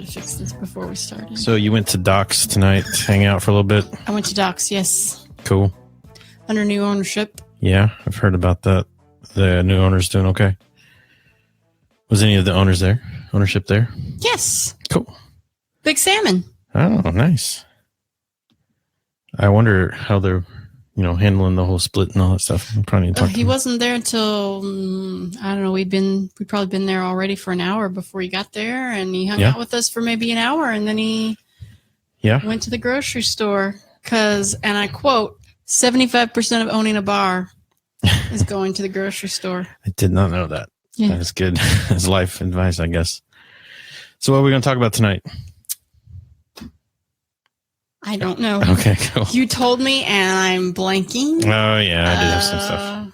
should have fixed this before we started. So you went to Doc's tonight, hang out for a little bit? I went to Doc's, yes. Cool. Under new ownership. Yeah, I've heard about that. The new owner's doing okay. Was any of the owners there? Ownership there? Yes. Cool. Big Salmon. Oh, nice. I wonder how they're, handling the whole split and all that stuff. I'm probably he wasn't there until I don't know. We'd probably been there already for an hour before he got there, and he hung out with us for maybe an hour, and then he went to the grocery store because, and I quote, 75% of owning a bar is going to the grocery store. I did not know that. Yeah. That's good. That's life advice, I guess. So what are we going to talk about tonight? I don't know. Okay, cool. You told me, and I'm blanking. Oh, yeah, I do have some stuff.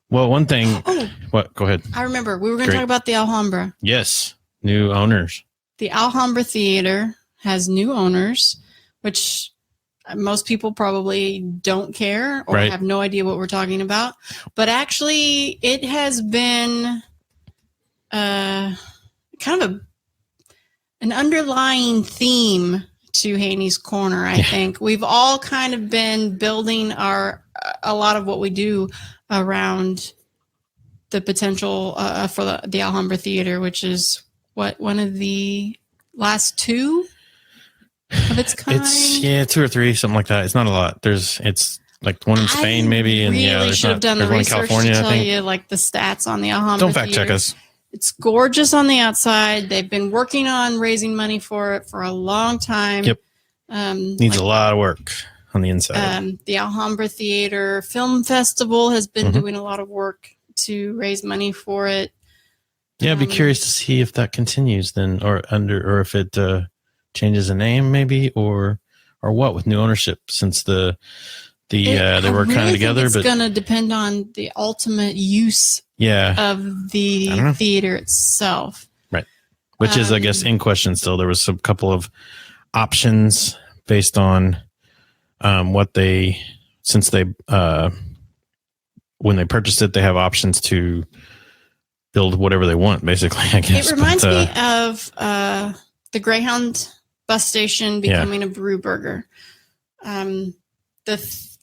Well, one thing. Oh, what? Go ahead. I remember. We were going to talk about the Alhambra. Yes, new owners. The Alhambra Theater has new owners, which most people probably don't care or have no idea what we're talking about. But actually, it has been kind of an underlying theme to Haney's Corner, I think. We've all kind of been building a lot of what we do around the potential for the Alhambra Theater, which is one of the last two of its kind. It's 2 or 3, something like that. It's not a lot. It's like one in Spain, maybe, and should have done the research to tell you like the stats on the Alhambra. Don't fact check us. It's gorgeous on the outside. They've been working on raising money for it for a long time. Yep. Needs a lot of work on the inside. The Alhambra Theater Film Festival has been doing a lot of work to raise money for it. Yeah, I'd be curious to see if that continues then, or if it changes the name maybe, or what with new ownership, since they were kind of together. It's going to depend on the ultimate use of the theater itself. Right. Which is, I guess, in question still. There was a couple of options based on when they purchased it, they have options to build whatever they want, basically, I guess. It reminds me of the Greyhound bus station becoming a Brew Burger. The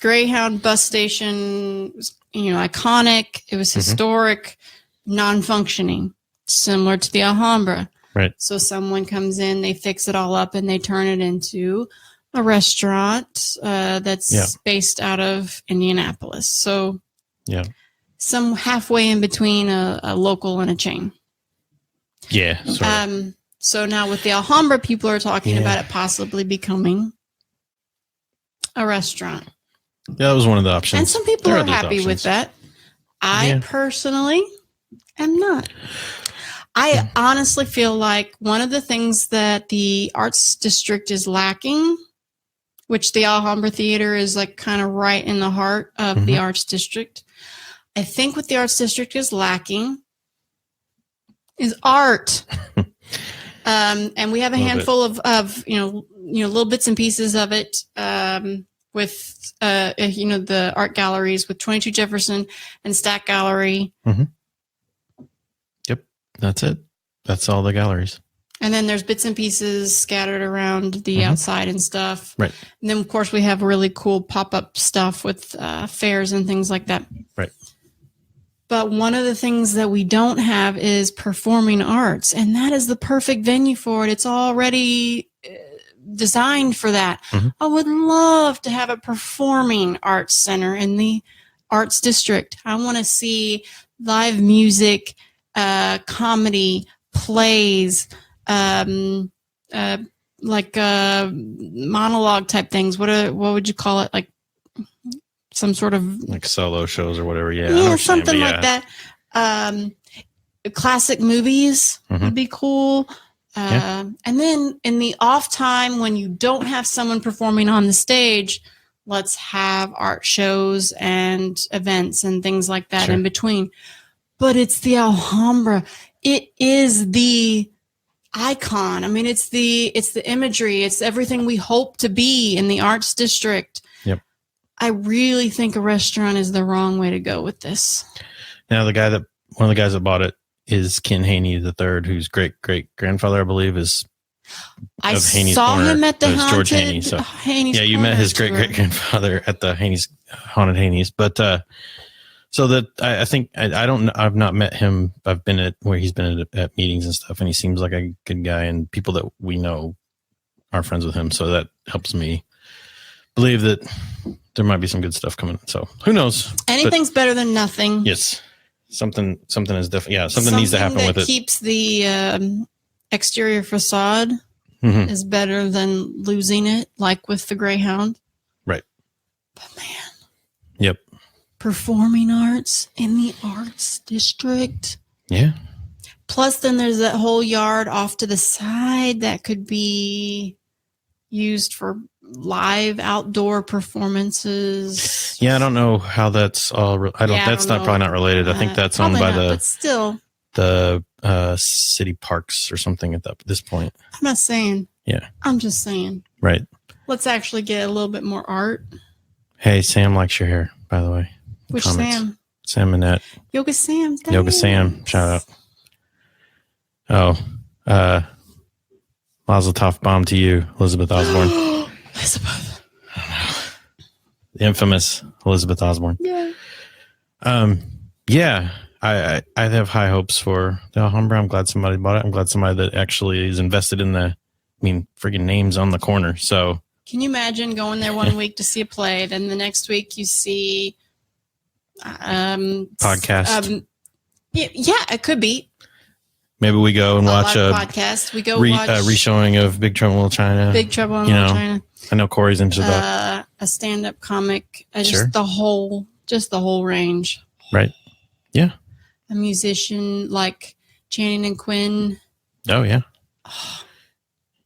Greyhound bus station was, iconic. It was historic, non-functioning, similar to the Alhambra. Right. So someone comes in, they fix it all up, and they turn it into a restaurant that's based out of Indianapolis. So some halfway in between a local and a chain. Yeah. So now with the Alhambra, people are talking about it possibly becoming a restaurant. Yeah, that was one of the options. And some people are happy with that. I personally am not. I honestly feel like one of the things that the Arts District is lacking, which the Alhambra Theater is like kind of right in the heart of the Arts District. I think what the Arts District is lacking is art. And we have a handful of little bits and pieces of it with the art galleries with 22 Jefferson and Stack Gallery. Yep, that's it. That's all the galleries. And then there's bits and pieces scattered around the outside and stuff. Right. And then, of course, we have really cool pop-up stuff with fairs and things like that. Right. But one of the things that we don't have is performing arts, and that is the perfect venue for it. It's already designed for that. I would love to have a performing arts center in the Arts District. I want to see live music, comedy, plays, monologue type things. What would you call it? Like some sort of like solo shows or whatever. Yeah, something like that. Classic movies would be cool. And then in the off time when you don't have someone performing on the stage, let's have art shows and events and things like that in between. But it's the Alhambra. It is the icon. I mean, it's the imagery. It's everything we hope to be in the Arts District. Yep. I really think a restaurant is the wrong way to go with this. Now, one of the guys that bought it, is Ken Haney III, whose great-great-grandfather, I believe, is I of Haney's saw Corner. him at the George haunted Haney. So Haney's yeah, you met Corner his tour. great-great-grandfather at the Haney's haunted Haney's. But so that I think I don't know. I've not met him. I've been at where he's been at meetings and stuff, and he seems like a good guy, and people that we know are friends with him. So that helps me believe that there might be some good stuff coming. So who knows? Anything's better than nothing. Yes. Something is definitely, something needs to happen with it. Keeps the exterior facade is better than losing it, like with the Greyhound. Right. But man. Yep. Performing arts in the arts district. Yeah. Plus, then there's that whole yard off to the side that could be used for live outdoor performances. Yeah, I don't know how that's all. That's probably not related. I think that's owned by the city parks or something at this point. I'm not saying. Yeah, I'm just saying. Right. Let's actually get a little bit more art. Hey, Sam likes your hair, by the way. Which comments. Sam? Sam Manette. Yoga Sam. Thanks. Yoga Sam. Shout out. Oh, Mazel Tov bomb to you, Elizabeth Osborne. Elizabeth. The infamous Elizabeth Osborne. Yeah. Yeah. I have high hopes for the Alhambra. I'm glad somebody bought it. I'm glad somebody that actually is invested in friggin' names on the corner. So can you imagine going there one week to see a play, and the next week you see podcast? Yeah, it could be. Maybe we go and watch a podcast. We go watch a reshowing of Big Trouble in Little China. Big Trouble in Little China. I know Corey's into that. A stand-up comic. Sure. The whole range. Right. Yeah. A musician like Channing and Quinn. Oh yeah.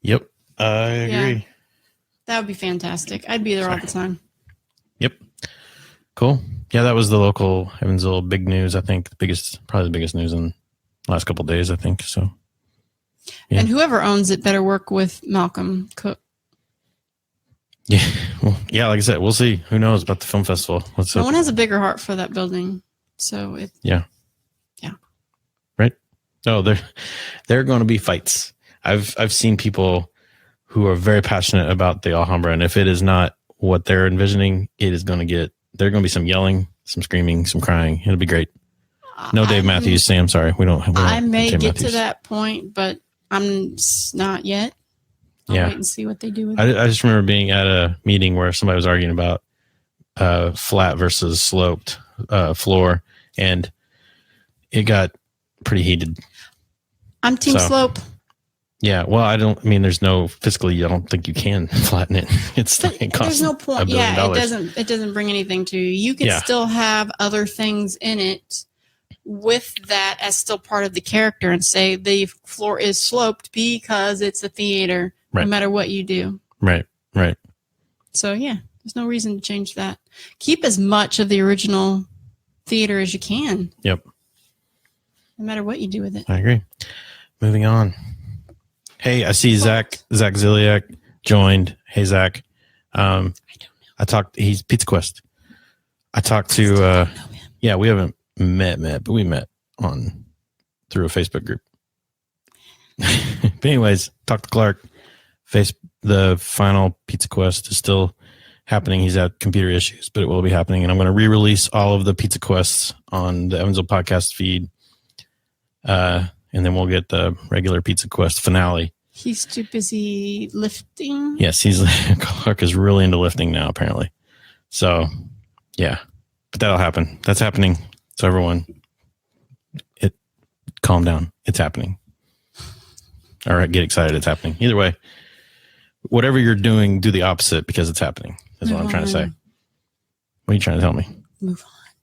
Yep. I agree. Yeah. That would be fantastic. I'd be there all the time. Yep. Cool. Yeah, that was the local Evansville big news. I think probably the biggest news in the last couple of days, I think. So, yeah. And whoever owns it better work with Malcolm Cook. Yeah. Well, yeah, like I said, we'll see. Who knows about the film festival? No one has a bigger heart for that building. So yeah. Right. No, there are going to be fights. I've seen people who are very passionate about the Alhambra, and if it is not what they're envisioning, there's going to be some yelling, some screaming, some crying. It'll be great. No Dave Matthews, Sam. Sorry, we don't. I may get to that point, but I'm not yet. I'll wait and see what they do with it. I just remember being at a meeting where somebody was arguing about flat versus sloped floor, and it got pretty heated. I'm team slope. Yeah, well, there's no fiscally, I don't think you can flatten it. It costs there's no point. $1 billion. It doesn't bring anything to you. You can still have other things in it with that as still part of the character, and say the floor is sloped because it's a theater, no matter what you do. Right. So yeah, there's no reason to change that. Keep as much of the original theater as you can. Yep. No matter what you do with it. I agree. Moving on. Hey, I see Zach Ziliak joined. Hey, Zach. I don't know. He's Pizza Quest. I talked to, we haven't met, but we met through a Facebook group. But anyways, talked to Clark. The final Pizza Quest is still happening. He's had computer issues, but it will be happening. And I'm going to re-release all of the Pizza Quests on the Evansville podcast feed. And then we'll get the regular Pizza Quest finale. He's too busy lifting. Yes, Clark is really into lifting now, apparently. So, yeah, but that'll happen. That's happening. So everyone, calm down. It's happening. All right, get excited. It's happening. Either way, whatever you're doing, do the opposite because it's happening. That's what I'm trying to say. What are you trying to tell me? Move on.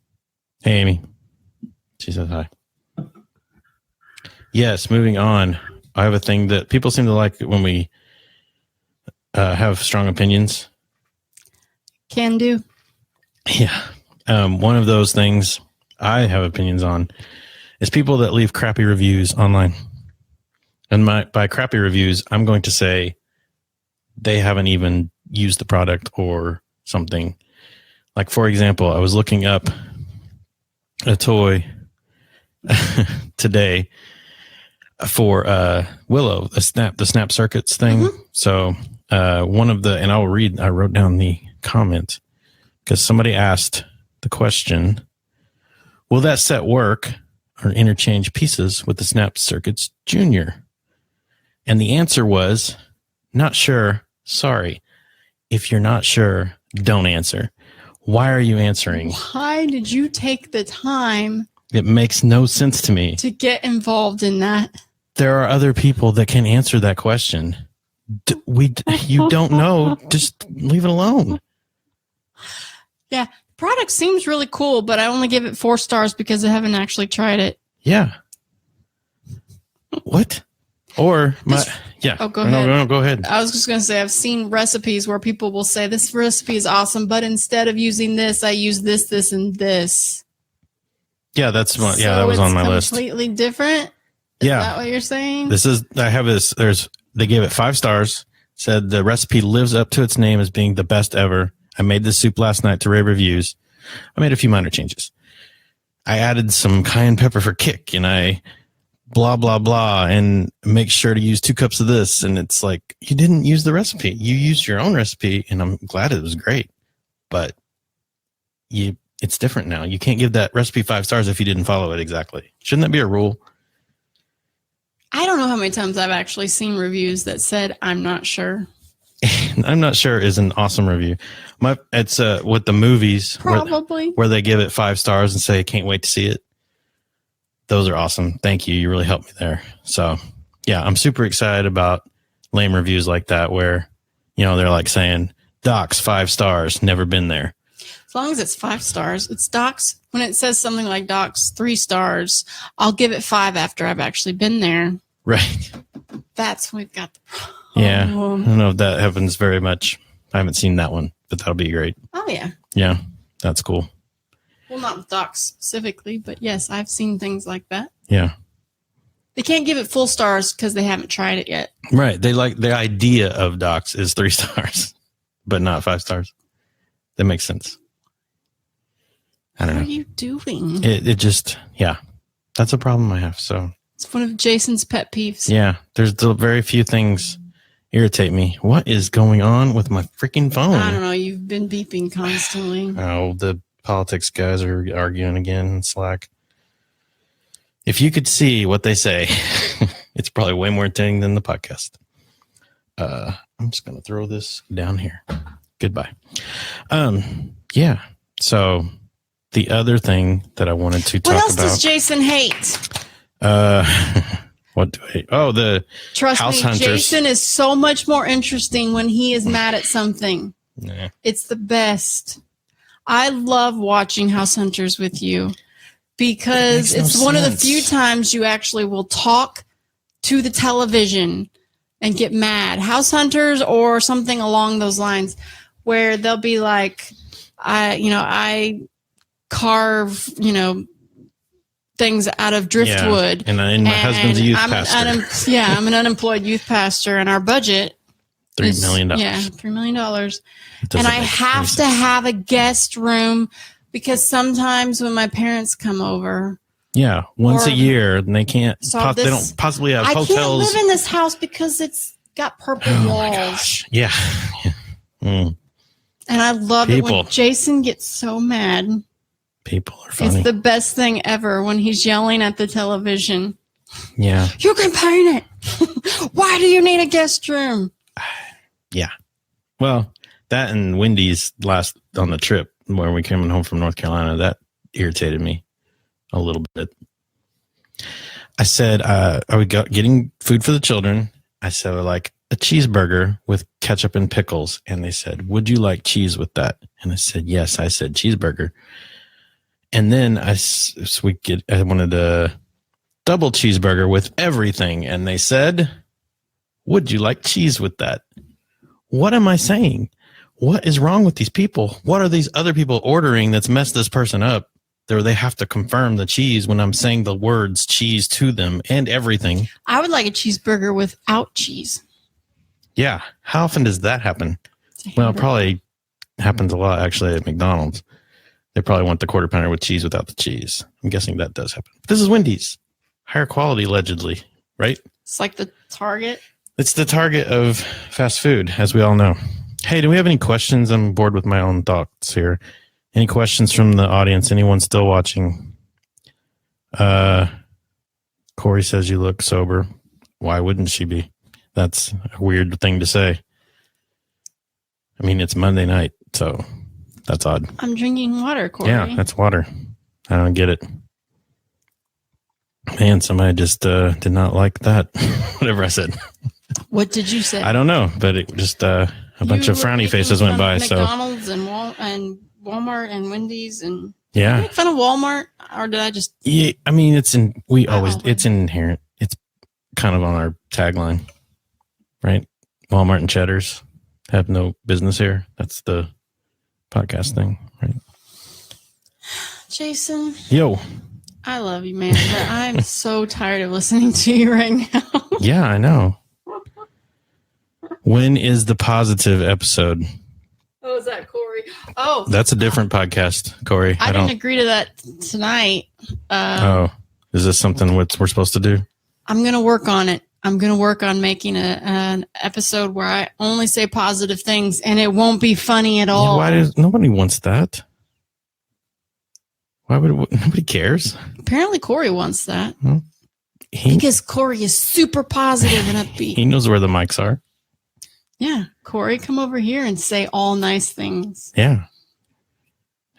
Hey, Amy. She says hi. Yes, moving on. I have a thing that people seem to like when we have strong opinions. Can do. Yeah. One of those things I have opinions on is people that leave crappy reviews online. And by crappy reviews, I'm going to say they haven't even used the product or something. Like, for example, I was looking up a toy today for Willow, the snap circuits thing. Mm-hmm. So one of the, and I wrote down the comment because somebody asked the question, will that set work or interchange pieces with the snap circuits junior? And the answer was, not sure. Sorry. If you're not sure, don't answer. Why are you answering? Why did you take the time? It makes no sense to me. To get involved in that. There are other people that can answer that question. You don't know. Just leave it alone. Yeah. The product seems really cool, but I only give it 4 stars because I haven't actually tried it. Yeah. What? Or yeah. Oh, go ahead. No, go ahead. I was just going to say, I've seen recipes where people will say, this recipe is awesome, but instead of using this, I use this, this, and this. Yeah, that was on my list. Completely different? Is that what you're saying? They gave it 5 stars, said the recipe lives up to its name as being the best ever. I made this soup last night to rave reviews. I made a few minor changes. I added some cayenne pepper for kick, and I blah, blah, blah, and make sure to use 2 cups of this. And it's like, you didn't use the recipe. You used your own recipe, and I'm glad it was great. But it's different now. You can't give that recipe 5 stars if you didn't follow it exactly. Shouldn't that be a rule? I don't know how many times I've actually seen reviews that said, I'm not sure. I'm not sure is an awesome review. It's with the movies probably where they give it 5 stars and say, can't wait to see it. Those are awesome. Thank you. You really helped me there. So yeah, I'm super excited about lame reviews like that where, they're like saying Docs 5 stars, never been there. As long as it's 5 stars, it's Docs. When it says something like Docs 3 stars, I'll give it 5 after I've actually been there. Right. That's when we've got the problem. Yeah. I don't know if that happens very much. I haven't seen that one, but that'll be great. Oh, yeah. Yeah. That's cool. Well, not with Docs specifically, but yes, I've seen things like that. Yeah. They can't give it full stars because they haven't tried it yet. Right. They like the idea of Docs is 3 stars, but not 5 stars. That makes sense. I don't know. What are you doing? It just, yeah, that's a problem I have. So it's one of Jason's pet peeves. Yeah. There's very few things irritate me. What is going on with my freaking phone? I don't know. You've been beeping constantly. Oh, the politics guys are arguing again in Slack. If you could see what they say, it's probably way more entertaining than the podcast. I'm just going to throw this down here. Goodbye. Yeah. So the other thing that I wanted to talk about. What else does Jason hate? What do I hate? Oh, the Trust house me, hunters. Jason is so much more interesting when he is mad at something. Nah. It's the best. I love watching House Hunters with you because it's one of the few times you actually will talk to the television and get mad. House Hunters or something along those lines where they'll be like, I carve, things out of driftwood. Yeah. And my husband's a youth pastor. I'm an unemployed youth pastor, and our budget $3 million. Yeah, $3 million. And I have to have a guest room because sometimes when my parents come over. Yeah, once a year, and they can't. They don't possibly have hotels. I can't live in this house because it's got purple walls. My gosh. Yeah. Mm. And I love it when Jason gets so mad. People are funny. It's the best thing ever when he's yelling at the television. Yeah. You can paint it. Why do you need a guest room? Yeah. Well, that and Wendy's last on the trip where we came home from North Carolina, that irritated me a little bit. I said, are we getting food for the children? I said, like a cheeseburger with ketchup and pickles. And they said, would you like cheese with that? And I said, yes. I said cheeseburger. And then I wanted a double cheeseburger with everything. And they said, would you like cheese with that? What am I saying? What is wrong with these people? What are these other people ordering that's messed this person up? They have to confirm the cheese when I'm saying the words cheese to them and everything. I would like a cheeseburger without cheese. Yeah. How often does that happen? Well, it probably happens a lot actually at McDonald's. They probably want the quarter pounder with cheese without the cheese. I'm guessing that does happen. This is Wendy's. Higher quality, allegedly, right? It's like the Target. It's the Target of fast food, as we all know. Hey, do we have any questions? I'm bored with my own thoughts here. Any questions from the audience? Anyone still watching? Corey says you look sober. Why wouldn't she be? That's a weird thing to say. I mean, it's Monday night, so that's odd. I'm drinking water, Corey. Yeah, that's water. I don't get it. Man, somebody just did not like that. Whatever I said. What did you say? I don't know, but it just a bunch of frowny faces went by. McDonald's and Walmart and Wendy's and yeah. Did I make fun of Walmart, or did I just? Yeah, I mean, it's inherent. It's kind of on our tagline, right? Walmart and Cheddar's have no business here. That's the podcast thing, right? Jason. Yo. I love you, man, but I'm so tired of listening to you right now. Yeah, I know. When is the positive episode? Oh, is that Corey? Oh, that's a different podcast, Corey. I didn't agree to that tonight. Is this something we're supposed to do? I'm going to work on it. I'm going to work on making an episode where I only say positive things, and it won't be funny at all. Yeah, nobody wants that? Why would nobody cares? Apparently, Corey wants that because Corey is super positive and upbeat. He knows where the mics are. Yeah, Corey, come over here and say all nice things. Yeah.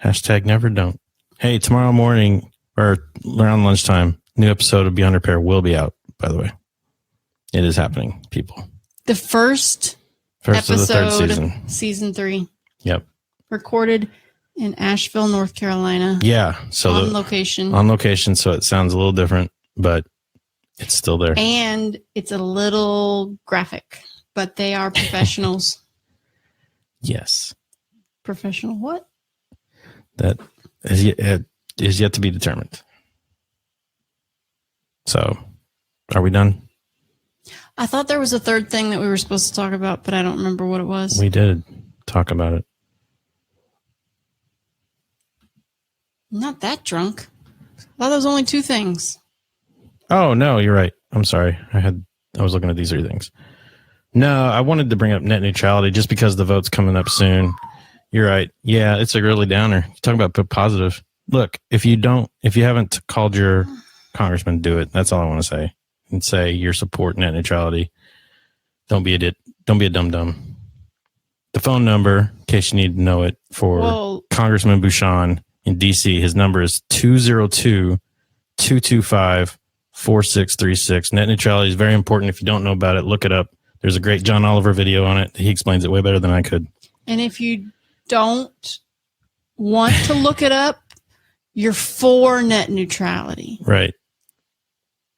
Hashtag never don't. Hey, tomorrow morning or around lunchtime, new episode of Beyond Repair will be out. By the way, it is happening, people. The first episode of the third season, season 3. Yep. Recorded in Asheville, North Carolina. Yeah. So on location. On location. So it sounds a little different, but it's still there. And it's a little graphic, but they are professionals. Yes. Professional what? That is yet to be determined. So are we done? I thought there was a third thing that we were supposed to talk about, but I don't remember what it was. We did talk about it. Not that drunk. I thought there was only 2 things. Oh, no, you're right. I'm sorry. I was looking at these 3 things. No, I wanted to bring up net neutrality just because the vote's coming up soon. You're right. Yeah, it's a really downer. You're talking about positive. Look, if you haven't called your congressman, do it. That's all I want to say. And say your support net neutrality. Don't be a dum-dum. The phone number, in case you need to know it, for Congressman Buschon in DC, his number is 202-225-4636. Net neutrality is very important. If you don't know about it, look it up. There's a great John Oliver video on it. He explains it way better than I could. And if you don't want to look it up, you're for net neutrality. Right.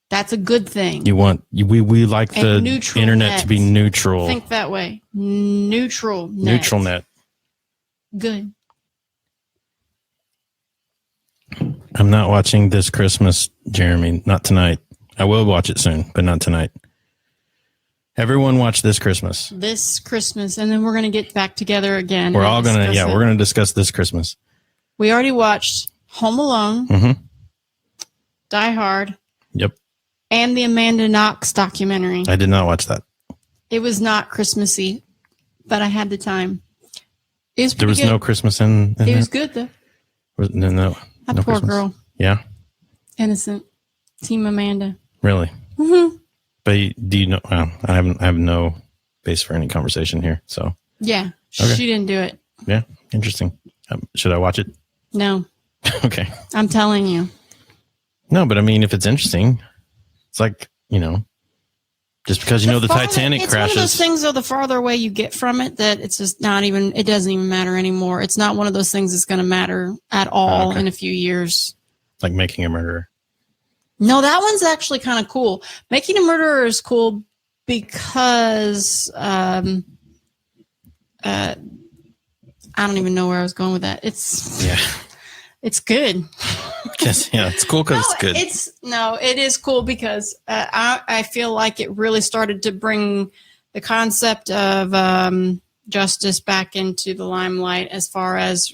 That's a good thing. We like the internet to be neutral. Think that way. Neutral net. Neutral net. Good. I'm not watching this Christmas, Jeremy. Not tonight. I will watch it soon, but not tonight. Everyone watch This Christmas. This Christmas, and then we're going to get back together again. We're going to discuss This Christmas. We already watched Home Alone, Die Hard. Yep. And the Amanda Knox documentary. I did not watch that. It was not Christmassy, but I had the time. There was no Christmas in it. It was good, though. No poor Christmas. Girl. Yeah. Innocent. Team Amanda. Really? Mm-hmm. But do you know? Well, I have no base for any conversation here. So yeah, okay. She didn't do it. Yeah, interesting. Should I watch it? No. Okay. I'm telling you. No, but I mean, if it's interesting, it's like, just because the Titanic crashes. It's one of those things, though, the farther away you get from it, that it's just not even. It doesn't even matter anymore. It's not one of those things that's going to matter at all in a few years. Like Making a Murderer. No, that one's actually kind of cool. Making a Murderer is cool because I don't even know where I was going with that. It's good. It's cool because it's good. It is cool because I feel like it really started to bring the concept of justice back into the limelight as far as,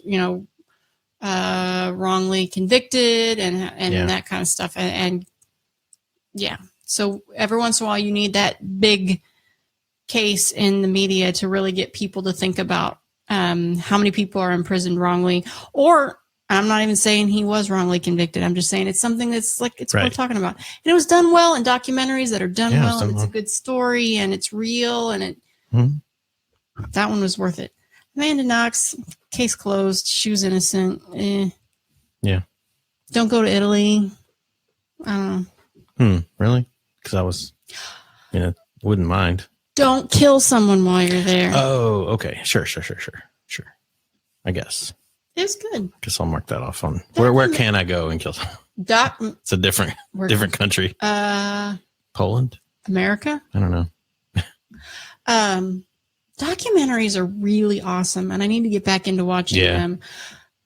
wrongly convicted and that kind of stuff. And yeah, so every once in a while you need that big case in the media to really get people to think about how many people are imprisoned wrongly. Or I'm not even saying he was wrongly convicted. I'm just saying it's something that's like, it's worth talking about. And it was done well in documentaries that are done well, and it's a good story, and it's real, and that one was worth it. Amanda Knox, case closed. She was innocent. Yeah. Don't go to Italy. I don't know. Really? Because wouldn't mind. Don't kill someone while you're there. Oh, okay. Sure. I guess. It was good. Guess I'll mark that off on where can I go and kill someone? It's a different country. Poland? America? I don't know. Documentaries are really awesome, and I need to get back into watching them.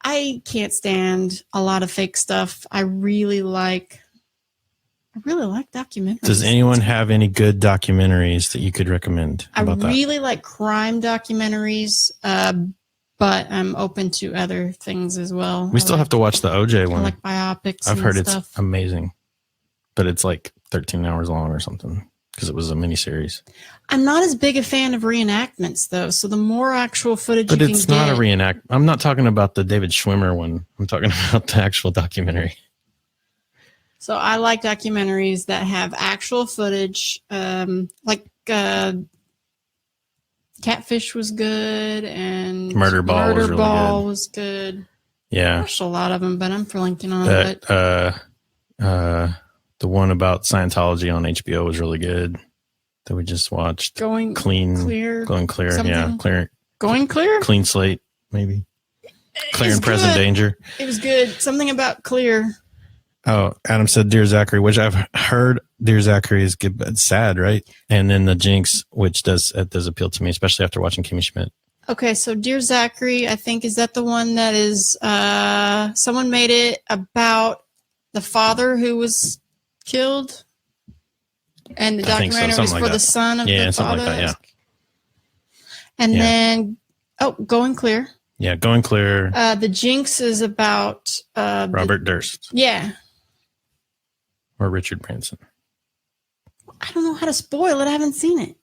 I can't stand a lot of fake stuff. I really like documentaries. Does anyone have any good documentaries that you could recommend? I really like crime documentaries, but I'm open to other things as well. We still have to watch the OJ one. I like biopics. I've heard it's amazing, but it's like 13 hours long or something because it was a miniseries. I'm not as big a fan of reenactments, though. So the more actual footage but it's not a reenact. I'm not talking about the David Schwimmer one. I'm talking about the actual documentary. So I like documentaries that have actual footage, like Catfish was good, and Murder Ball was good. Yeah, I watched a lot of them, but I'm blanking on it. The one about Scientology on HBO was really good. That we just watched. Going clear. Something? Yeah, clear. Going clear. Clean slate, maybe. Clear and present danger. It was good. Something about clear. Oh, Adam said Dear Zachary, which I've heard Dear Zachary is good, but it's sad, right? And then The Jinx, which does appeal to me, especially after watching Kimmy Schmidt. Okay, so Dear Zachary, I think, is that the one that is, someone made it about the father who was killed? And the documentary was for the son of the father? Like that, yeah. And then, Going Clear. Yeah, Going Clear. The Jinx is about... Robert Durst. Yeah. Or Richard Branson. I don't know how to spoil it. I haven't seen it.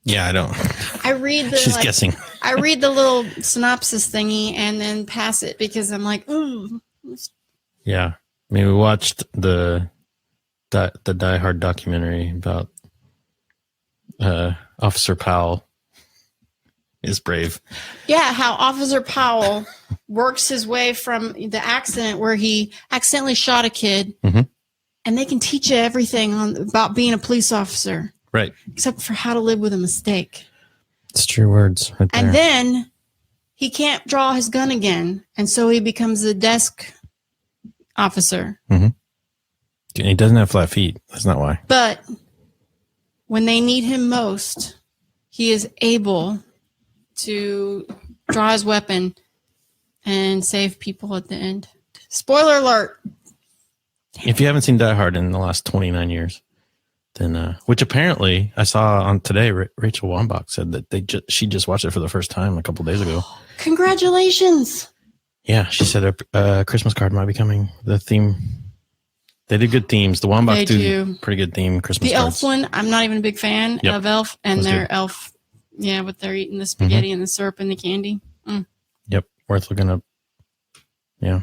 Yeah, I don't. I read the... She's guessing. I read the little synopsis thingy and then pass it because I'm like, ooh. Yeah. I mean, we watched the Die Hard documentary about Officer Powell is brave. Yeah, how Officer Powell works his way from the accident where he accidentally shot a kid, and they can teach you everything about being a police officer. Right. Except for how to live with a mistake. It's true words right there. And then he can't draw his gun again, and so he becomes a desk officer. He doesn't have flat feet. That's not why. But when they need him most, he is able to draw his weapon and save people at the end. Spoiler alert. If you haven't seen Die Hard in the last 29 years, then which apparently I saw on today, Rachel Wambach said that she just watched it for the first time a couple days ago. Congratulations. Yeah, she said a Christmas card might be coming. The theme. They did good themes. The Wambach do pretty good theme Christmas cards. The Elf one, I'm not even a big fan of Elf, and their Elf, what they're eating, the spaghetti and the syrup and the candy. Yep, worth looking up. Yeah.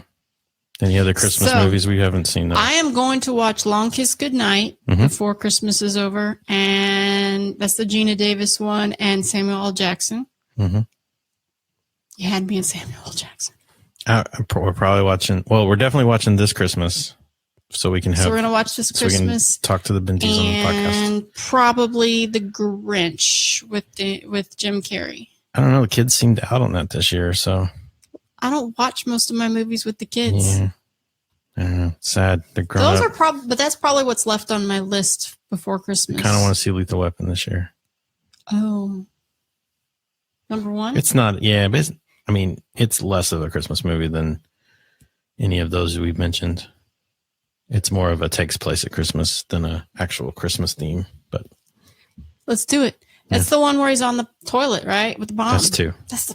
Any other Christmas movies we haven't seen? Though? I am going to watch Long Kiss Goodnight before Christmas is over, and that's the Gina Davis one, and Samuel L. Jackson. You had me in Samuel L. Jackson. We're probably watching. Well, we're definitely watching this Christmas. So we can have. So we're gonna watch this Christmas. So we can talk to the Benties on the podcast, and probably The Grinch with Jim Carrey. I don't know. The kids seemed out on that this year, so I don't watch most of my movies with the kids. Yeah, I don't know. Sad. They're grown up. But that's probably what's left on my list before Christmas. I kind of want to see Lethal Weapon this year. Oh, number one. It's not. Yeah, but it's less of a Christmas movie than any of those we've mentioned. It's more of a takes place at Christmas than a actual Christmas theme, but let's do it. That's the one where he's on the toilet, right? With the bomb. That's two. That's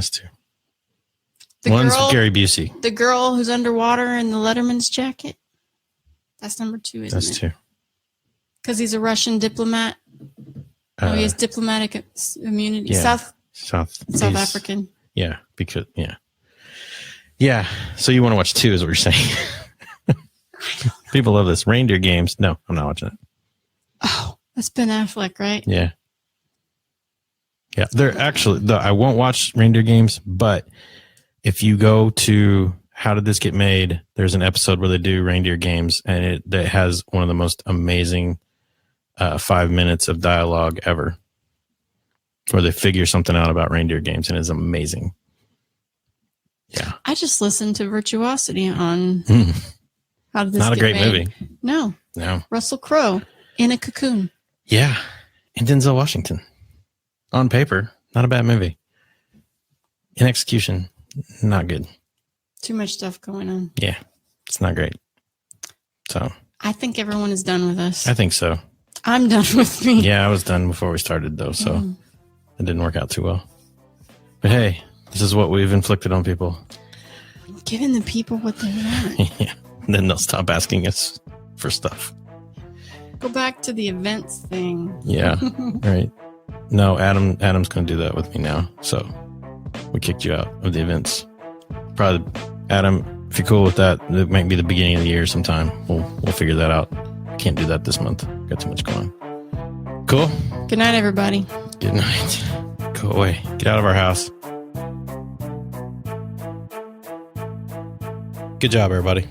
2. One's Gary Busey. The girl who's underwater in the Letterman's jacket. That's number 2, isn't it? That's 2. Because he's a Russian diplomat. He has diplomatic immunity. Yeah. South African. Yeah, because yeah. So you want to watch 2, is what you're saying? People love this. Reindeer Games. No, I'm not watching it. Oh, that's Ben Affleck, right? Yeah. Yeah, they're actually. I won't watch Reindeer Games, but if you go to How Did This Get Made, there's an episode where they do Reindeer Games, and it has one of the most amazing 5 minutes of dialogue ever, where they figure something out about reindeer games, and it's amazing. Yeah. I just listened to Virtuosity on How Did This Not a Get great Made. movie. No. Russell Crowe in a cocoon. Yeah. And Denzel Washington. On paper, not a bad movie. In execution, not good. Too much stuff going on. Yeah. It's not great. So I think everyone is done with us. I think so. I'm done with me. Yeah, I was done before we started, though, so it didn't work out too well. But hey, this is what we've inflicted on people. Giving the people what they want. Yeah. And then they'll stop asking us for stuff. Go back to the events thing. Yeah, right. No, Adam's going to do that with me now. So we kicked you out of the events. Probably, Adam, if you're cool with that, it might be the beginning of the year sometime. We'll figure that out. Can't do that this month. Got too much going on. Cool. Good night, everybody. Good night. Go away. Get out of our house. Good job, everybody.